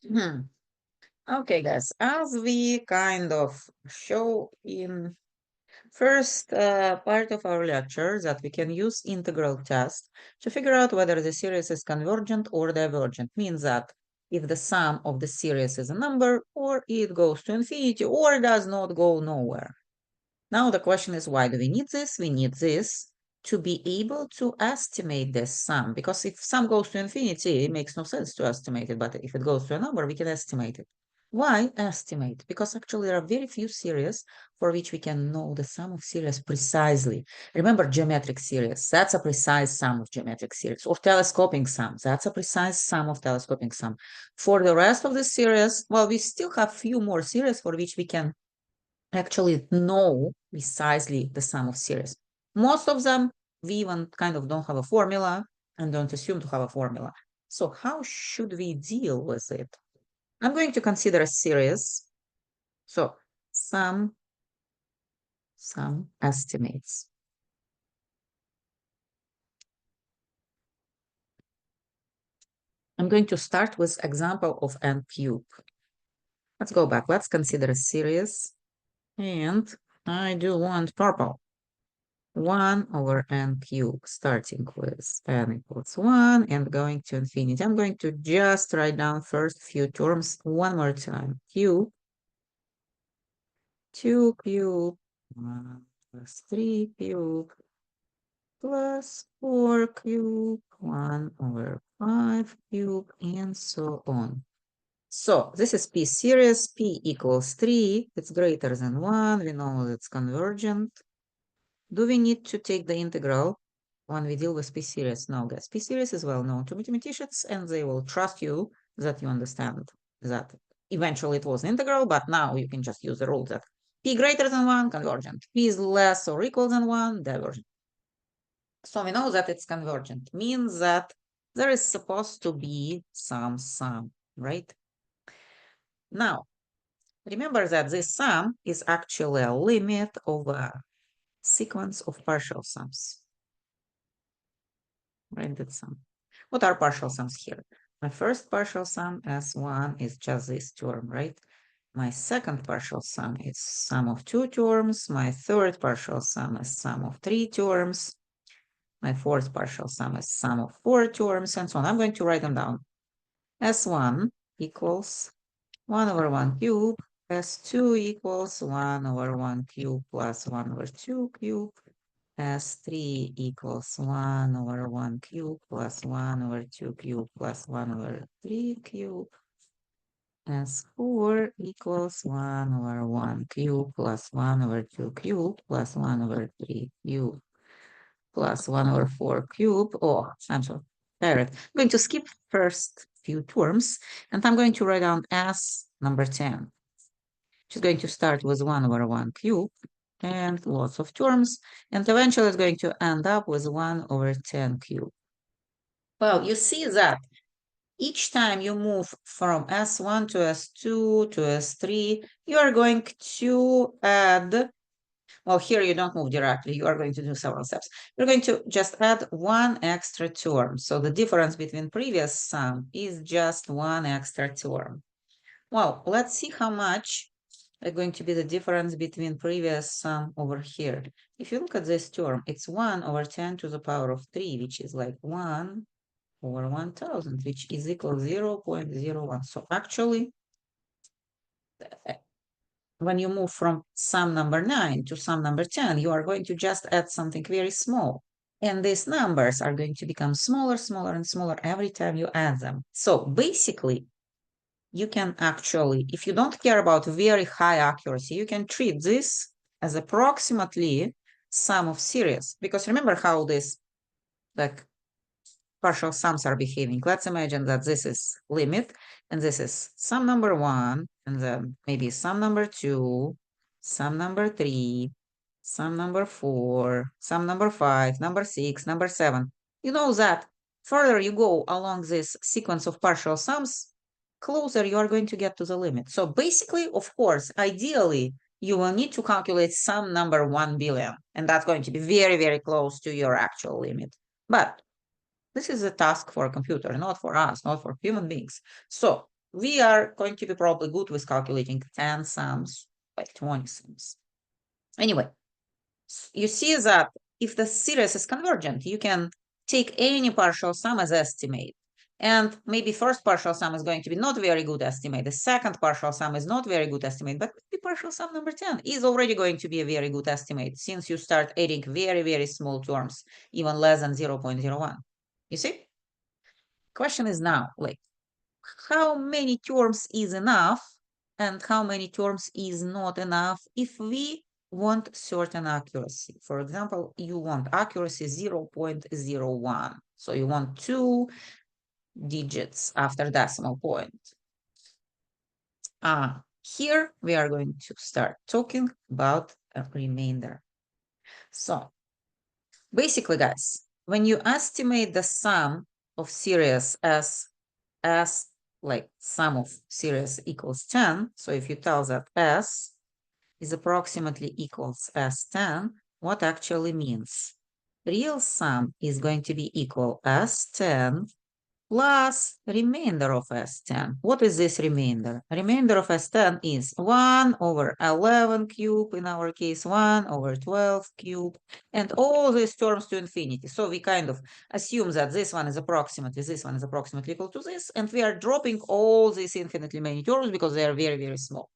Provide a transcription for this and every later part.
Okay, guys, as we kind of show in first part of our lecture that we can use integral test to figure out whether the series is convergent or divergent. Means that if the sum of the series is a number or it goes to infinity or does not go nowhere. Now the question is, why do we need this? We need this to be able to estimate this sum, because if sum goes to infinity, it makes no sense to estimate it, but if it goes to a number, we can estimate it. Why estimate? Because actually there are very few series for which we can know the sum of series precisely. Remember geometric series, that's a precise sum of geometric series, or telescoping sum, that's a precise sum of telescoping sum. For the rest of the series, well, we still have few more series for which we can actually know precisely the sum of series. Most of them, we even kind of don't have a formula and don't assume to have a formula. So how should we deal with it? I'm going to consider a series. So sum estimates. I'm going to start with example of n cube. Let's go back. Let's consider a series. And I do want purple. 1 over n cubed, starting with n equals 1 and going to infinity. I'm going to just write down first few terms one more time. Cube, 2 cube, 1 plus 3 cube, plus 4 cube, 1 over 5 cube, and so on. So this is P series, P equals 3, it's greater than 1, we know it's convergent. Do we need to take the integral when we deal with P series? No, guys. P series is well known to mathematicians and they will trust you that you understand that eventually it was integral, but now you can just use the rule that P greater than 1, convergent. P is less or equal than 1, divergent. So we know that it's convergent, means that there is supposed to be some sum, right? Now, remember that this sum is actually a limit of a sequence of partial sums. Rounded sum. What are partial sums here? My first partial sum S1 is just this term, right? My second partial sum is sum of 2 terms. My third partial sum is sum of 3 terms. My fourth partial sum is sum of 4 terms, and so on. I'm going to write them down. S1 equals 1 over 1 cube. S2 equals 1 over 1 cube plus 1 over 2 cube. S3 equals 1 over 1 cube plus 1 over 2 cube plus 1 over 3 cube. S4 equals 1 over 1 cube plus 1 over 2 cube plus 1 over 3 cube plus 1 over 4 cube. Oh, I'm so tired. I'm going to skip first few terms and I'm going to write down S number 10. Which is going to start with 1 over 1 cube and lots of terms, and eventually it's going to end up with 1 over 10 cube. Well, you see that each time you move from S1 to S2 to S3, you are going to add, well, here you don't move directly, you are going to do several steps. You're going to just add one extra term. So the difference between previous sum is just one extra term. Well, let's see how much going to be the difference between previous sum over here. If you look at this term, it's 1 over 10 to the power of 3, which is like 1 over 1000, which is equal to 0.01. So actually, when you move from sum number 9 to sum number 10, you are going to just add something very small. And these numbers are going to become smaller, smaller, and smaller every time you add them. So basically, you can actually, if you don't care about very high accuracy, you can treat this as approximately sum of series. Because remember how this like partial sums are behaving. Let's imagine that this is limit and this is sum number 1 and then maybe sum number 2, sum number 3, sum number 4, sum number 5, number 6, number 7. You know that further you go along this sequence of partial sums, closer you are going to get to the limit. So basically, of course, ideally, you will need to calculate sum number 1 billion, and that's going to be very, very close to your actual limit. But this is a task for a computer, not for us, not for human beings. So we are going to be probably good with calculating 10 sums, like 20 sums. Anyway, you see that if the series is convergent, you can take any partial sum as estimate. And maybe first partial sum is going to be not very good estimate. The second partial sum is not very good estimate, but maybe partial sum number 10 is already going to be a very good estimate since you start adding very, very small terms, even less than 0.01. You see? Question is now, like, how many terms is enough and how many terms is not enough if we want certain accuracy. For example, you want accuracy 0.01. So you want 2 digits after decimal point. Here we are going to start talking about a remainder. So basically, guys, when you estimate the sum of series as like sum of series equals 10, so if you tell that S is approximately equals S10, what actually means? Real sum is going to be equal S10 plus remainder of S10. What is this remainder? Remainder of S10 is 1 over 11 cube, in our case 1 over 12 cube, and all these terms to infinity. So we kind of assume that this one is approximately equal to this, and we are dropping all these infinitely many terms because they are very, very small.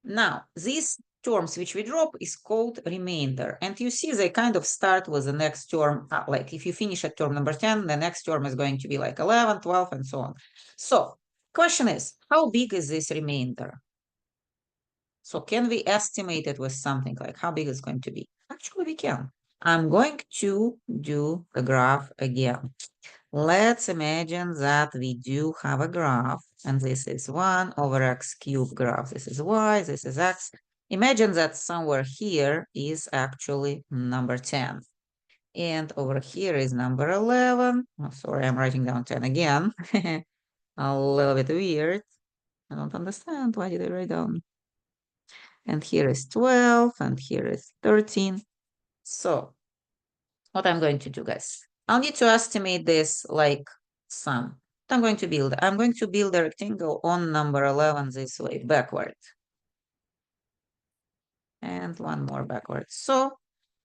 Now, these terms which we drop is called remainder. And you see they kind of start with the next term. Like if you finish at term number 10, the next term is going to be like 11, 12, and so on. So question is, how big is this remainder? So can we estimate it with something like how big it's going to be? Actually, we can. I'm going to do the graph again. Let's imagine that we do have a graph, and this is 1 over x cubed graph. This is y, this is x. Imagine that somewhere here is actually number 10. And over here is number 11. Oh, sorry, I'm writing down 10 again. A little bit weird. I don't understand. Why did I write down? And here is 12, and here is 13. So what I'm going to do, guys, I'll need to estimate this like sum. What I'm going to build a rectangle on number 11 this way, backward. And one more backward. So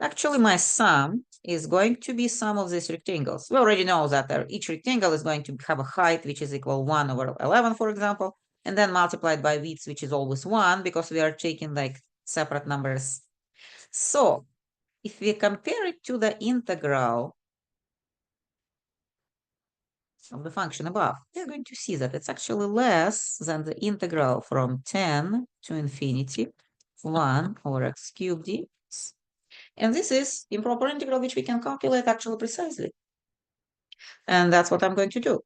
actually my sum is going to be sum of these rectangles. We already know that each rectangle is going to have a height which is equal 1 over 11, for example, and then multiplied by width, which is always 1, because we are taking like separate numbers. So if we compare it to the integral of the function above, we're going to see that it's actually less than the integral from 10 to infinity 1 over x cubed dx. And this is improper integral, which we can calculate actually precisely. And that's what I'm going to do.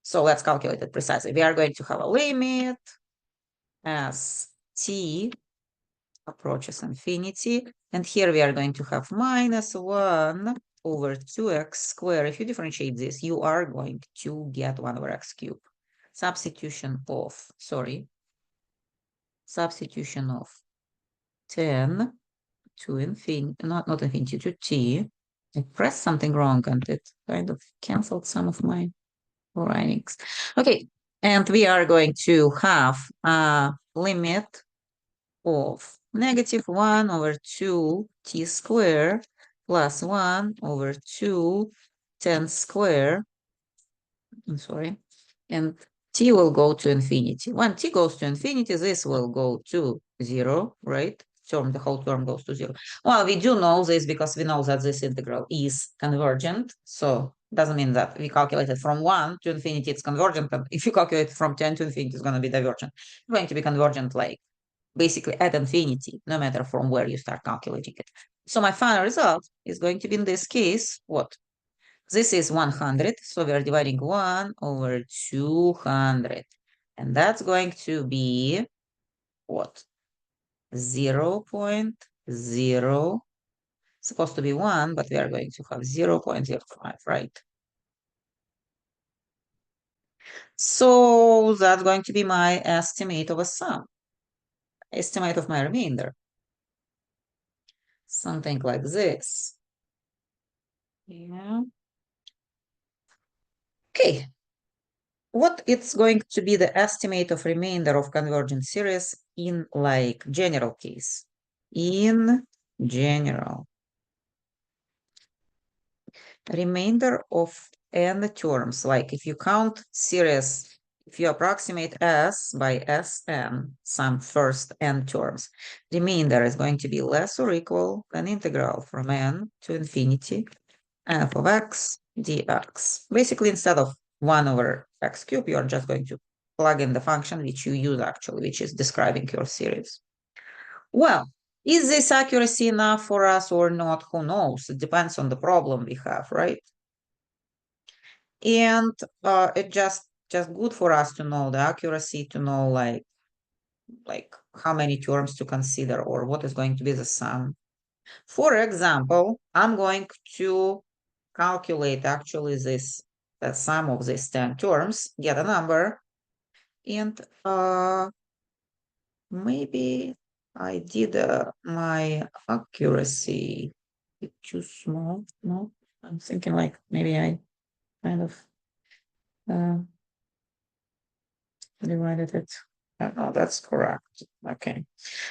So let's calculate it precisely. We are going to have a limit as t approaches infinity. And here we are going to have minus 1 over 2x squared. If you differentiate this, you are going to get 1 over x cubed. Substitution of 10 to infinity, not infinity, to t. I pressed something wrong and it kind of canceled some of my writings. Okay, and we are going to have a limit of negative 1 over 2 t squared plus 1 over 2 10 squared. I'm sorry. And t will go to infinity. When t goes to infinity, this will go to 0, right? The whole term goes to 0. Well, we do know this because we know that this integral is convergent. So it doesn't mean that we calculated from 1 to infinity, it's convergent. But if you calculate from 10 to infinity, it's going to be divergent. It's going to be convergent like basically at infinity, no matter from where you start calculating it. So my final result is going to be in this case, what? This is 100, so we're dividing 1 over 200. And that's going to be what? 0.0, supposed to be 1, but we are going to have 0.05, right? So that's going to be my estimate of a sum, estimate of my remainder. Something like this. Yeah. Okay. what it's going to be the estimate of remainder of convergent series in like general case. In general, remainder of n terms, like if you count series, if you approximate S by Sn, some first n terms, remainder is going to be less or equal than integral from n to infinity f of x dx. Basically, instead of 1 over x cubed, you are just going to plug in the function which you use actually, which is describing your series. Well, is this accuracy enough for us or not? Who knows? It depends on the problem we have, right? And it just good for us to know the accuracy, to know like how many terms to consider or what is going to be the sum. For example, I'm going to calculate actually the sum of these 10 terms, get a number, and maybe I did my accuracy too small. No, I'm thinking like maybe I kind of uh, divided it. No, that's correct. Okay.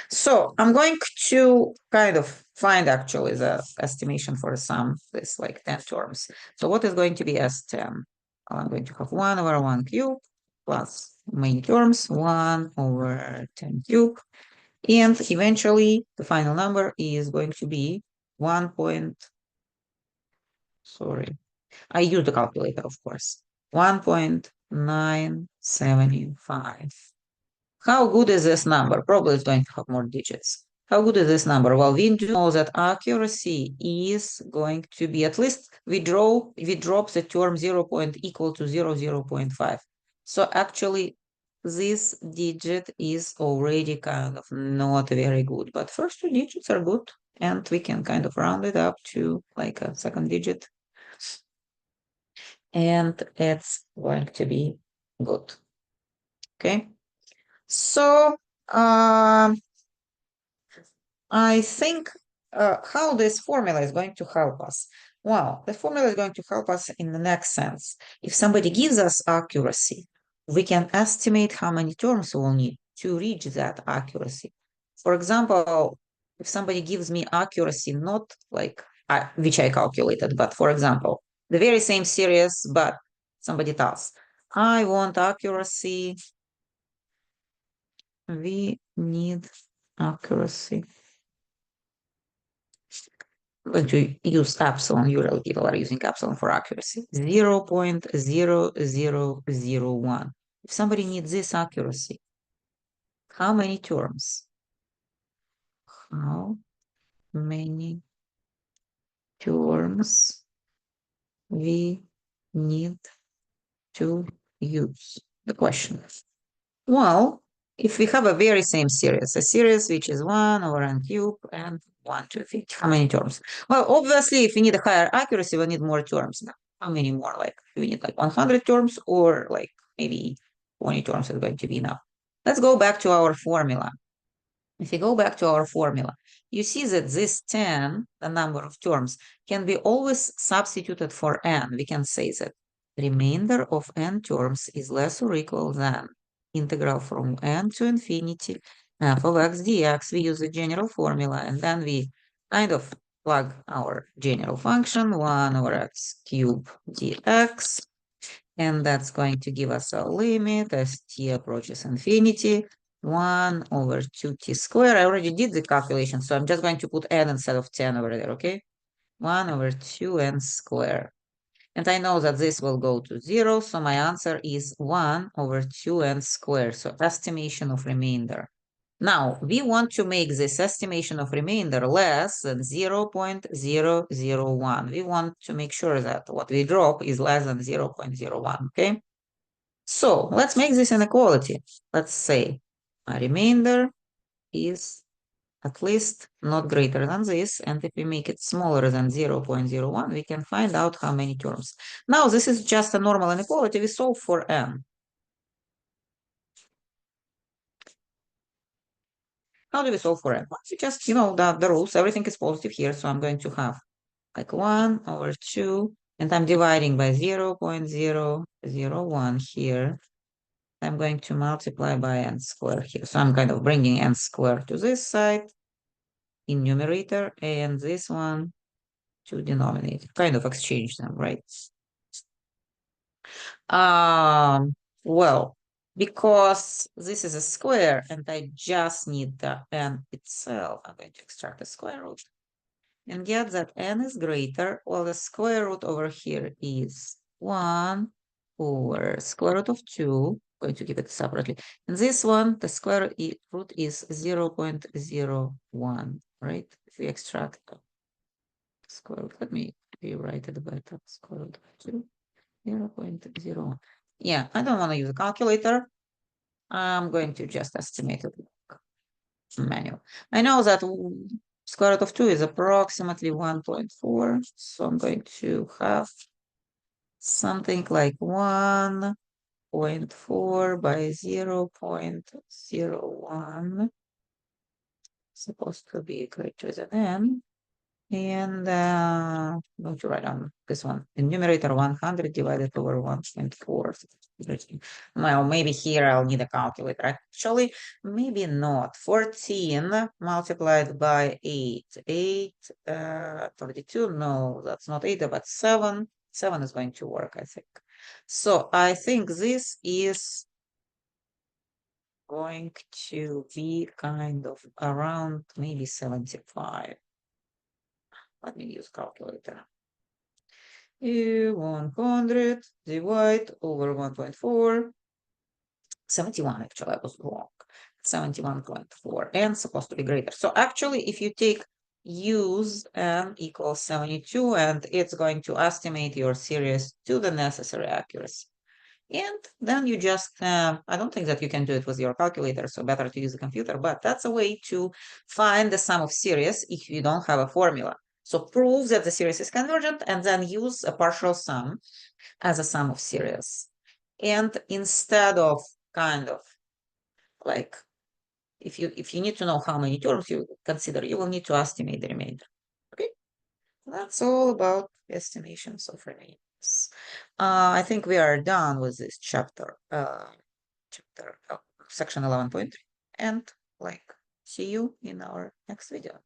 So I'm going to kind of find actually the estimation for the sum, this like 10 terms. So what is going to be S10? I'm going to have 1 over 1 cube plus main terms, 1 over 10 cube. And eventually the final number is going to be 1 point, sorry, I use the calculator, of course, 1.975. How good is this number? Probably it's going to have more digits. How good is this number? Well, we do know that accuracy is going to be at least we drop the term 0 point equal to 0.5. So actually this digit is already kind of not very good, but first two digits are good and we can kind of round it up to like a second digit and it's going to be good. Okay. So I think how this formula is going to help us. Well, the formula is going to help us in the next sense. If somebody gives us accuracy, we can estimate how many terms we'll need to reach that accuracy. For example, if somebody gives me accuracy, not like which I calculated, but for example, the very same series, but somebody tells, I want accuracy, we need accuracy. I'm going to use epsilon. Usually people are using epsilon for accuracy. 0.0001. If somebody needs this accuracy, how many terms? How many terms we need to use? The question. Well, if we have a very same series, a series which is 1 over n cube and 1, 2, 3, how many terms? Well, obviously, if we need a higher accuracy, we need more terms. Now, how many more? Like, we need like 100 terms or like maybe 20 terms is going to be enough. Let's go back to our formula. If you go back to our formula, you see that this 10, the number of terms, can be always substituted for n. We can say that remainder of n terms is less or equal than integral from n to infinity f of x dx. We use the general formula and then we kind of plug our general function 1 over x cubed dx, and that's going to give us a limit as t approaches infinity 1 over 2t squared. I already did the calculation, so I'm just going to put n instead of 10 over there, okay? 1 over 2n squared. And I know that this will go to 0, so my answer is 1 over 2n squared, so estimation of remainder. Now, we want to make this estimation of remainder less than 0.001. We want to make sure that what we drop is less than 0.01, okay? So let's make this inequality. Let's say a remainder is at least not greater than this, and if we make it smaller than 0.01, we can find out how many terms. Now, this is just a normal inequality. We solve for n. How do we solve for n? Well, you just, the rules, everything is positive here, so I'm going to have like 1 over 2 and I'm dividing by 0.001 here. I'm going to multiply by n squared here. So I'm kind of bringing n squared to this side in numerator and this one to denominator. Kind of exchange them, right? Well, because this is a square and I just need the n itself, I'm going to extract the square root and get that n is greater. Well, the square root over here is 1 over square root of 2. I'm going to keep it separately. And this one, the square root is 0.01, right? If we extract the square root, let me rewrite it better. Square root of 2, 0.01. Yeah, I don't want to use a calculator. I'm going to just estimate it manual. I know that square root of 2 is approximately 1.4, so I'm going to have something like 1.4 by 0.01, supposed to be greater than n. And I'm going to write on this one. The numerator 100 divided over 1.4. Well, maybe here I'll need a calculator. Actually, maybe not. 14 multiplied by 8. 8, 32. No, that's not 8, but 7. 7 is going to work, I think. So I think this is going to be kind of around maybe 75. Let me use calculator. 100 divide over 1.4. 71, actually, I was wrong. 71.4 and supposed to be greater. So actually, if you take use n equals 72, and it's going to estimate your series to the necessary accuracy. And then you just, I don't think that you can do it with your calculator, so better to use a computer, but that's a way to find the sum of series if you don't have a formula. So prove that the series is convergent and then use a partial sum as a sum of series. And instead of kind of like, if you need to know how many terms you consider, you will need to estimate the remainder. Okay, that's all about estimations of remainders. I think we are done with this chapter, section 11.3, and like see you in our next video.